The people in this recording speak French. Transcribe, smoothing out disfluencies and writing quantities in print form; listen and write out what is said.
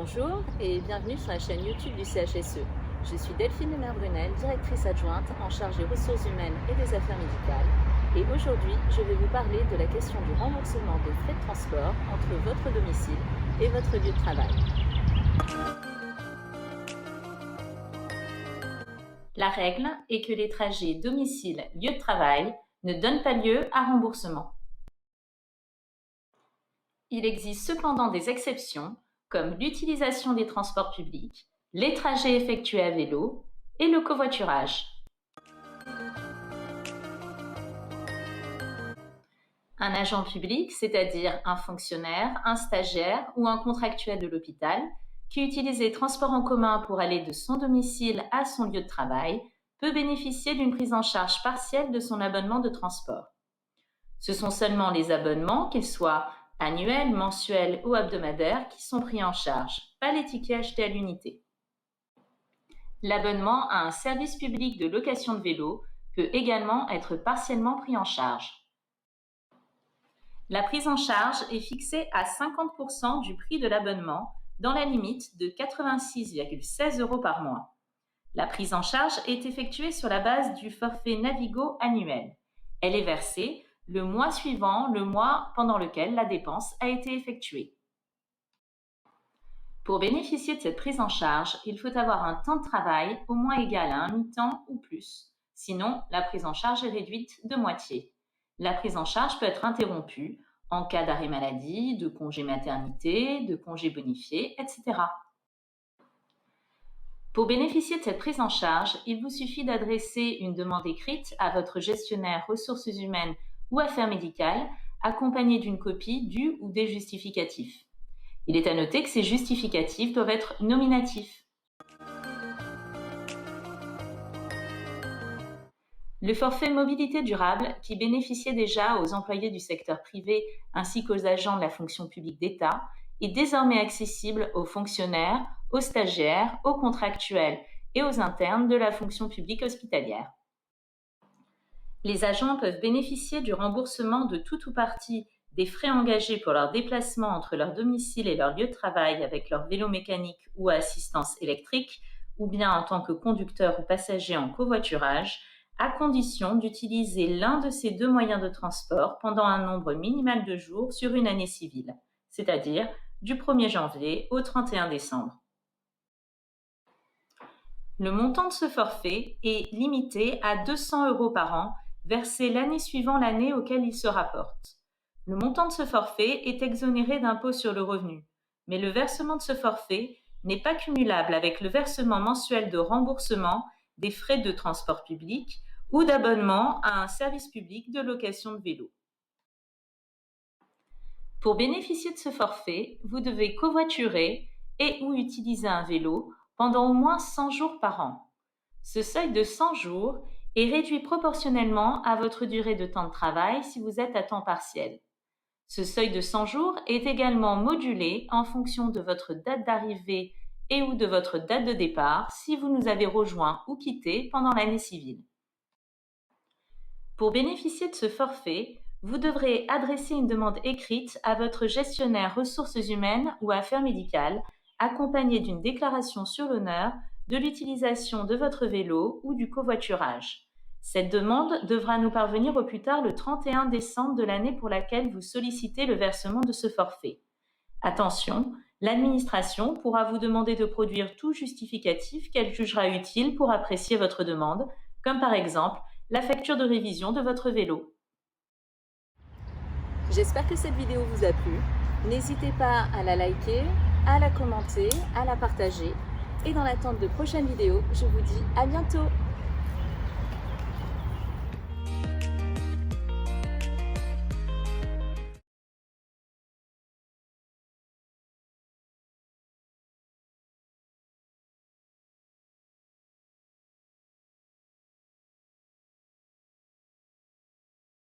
Bonjour et bienvenue sur la chaîne YouTube du CHSE. Je suis Delphine Lemaire-Brunel, directrice adjointe en charge des ressources humaines et des affaires médicales. Et aujourd'hui, je vais vous parler de la question du remboursement des frais de transport entre votre domicile et votre lieu de travail. La règle est que les trajets domicile-lieu de travail ne donnent pas lieu à remboursement. Il existe cependant des exceptions, comme l'utilisation des transports publics, les trajets effectués à vélo et le covoiturage. Un agent public, c'est-à-dire un fonctionnaire, un stagiaire ou un contractuel de l'hôpital, qui utilise les transports en commun pour aller de son domicile à son lieu de travail, peut bénéficier d'une prise en charge partielle de son abonnement de transport. Ce sont seulement les abonnements, qu'ils soient annuels, mensuels ou hebdomadaires, qui sont pris en charge, pas les tickets achetés à l'unité. L'abonnement à un service public de location de vélo peut également être partiellement pris en charge. La prise en charge est fixée à 50% du prix de l'abonnement dans la limite de 86,16 € par mois. La prise en charge est effectuée sur la base du forfait Navigo annuel. Elle est versée le mois suivant le mois pendant lequel la dépense a été effectuée. Pour bénéficier de cette prise en charge, il faut avoir un temps de travail au moins égal à un mi-temps ou plus. Sinon, la prise en charge est réduite de moitié. La prise en charge peut être interrompue en cas d'arrêt maladie, de congé maternité, de congé bonifié, etc. Pour bénéficier de cette prise en charge, il vous suffit d'adresser une demande écrite à votre gestionnaire ressources humaines ou affaires médicales, accompagnée d'une copie du ou des justificatifs. Il est à noter que ces justificatifs doivent être nominatifs. Le forfait mobilité durable, qui bénéficiait déjà aux employés du secteur privé ainsi qu'aux agents de la fonction publique d'État, est désormais accessible aux fonctionnaires, aux stagiaires, aux contractuels et aux internes de la fonction publique hospitalière. Les agents peuvent bénéficier du remboursement de tout ou partie des frais engagés pour leur déplacement entre leur domicile et leur lieu de travail avec leur vélo mécanique ou à assistance électrique, ou bien en tant que conducteur ou passager en covoiturage, à condition d'utiliser l'un de ces deux moyens de transport pendant un nombre minimal de jours sur une année civile, c'est-à-dire du 1er janvier au 31 décembre. Le montant de ce forfait est limité à 200 € par an, versé l'année suivant l'année auquel il se rapporte. Le montant de ce forfait est exonéré d'impôt sur le revenu, mais le versement de ce forfait n'est pas cumulable avec le versement mensuel de remboursement des frais de transport public ou d'abonnement à un service public de location de vélo. Pour bénéficier de ce forfait, vous devez covoiturer et ou utiliser un vélo pendant au moins 100 jours par an. Ce seuil de 100 jours est réduit proportionnellement à votre durée de temps de travail si vous êtes à temps partiel. Ce seuil de 100 jours est également modulé en fonction de votre date d'arrivée et ou de votre date de départ si vous nous avez rejoints ou quittés pendant l'année civile. Pour bénéficier de ce forfait, vous devrez adresser une demande écrite à votre gestionnaire ressources humaines ou affaires médicales, accompagnée d'une déclaration sur l'honneur de l'utilisation de votre vélo ou du covoiturage. Cette demande devra nous parvenir au plus tard le 31 décembre de l'année pour laquelle vous sollicitez le versement de ce forfait. Attention, l'administration pourra vous demander de produire tout justificatif qu'elle jugera utile pour apprécier votre demande, comme par exemple la facture de révision de votre vélo. J'espère que cette vidéo vous a plu. N'hésitez pas à la liker, à la commenter, à la partager. Et dans l'attente de prochaines vidéos, je vous dis à bientôt!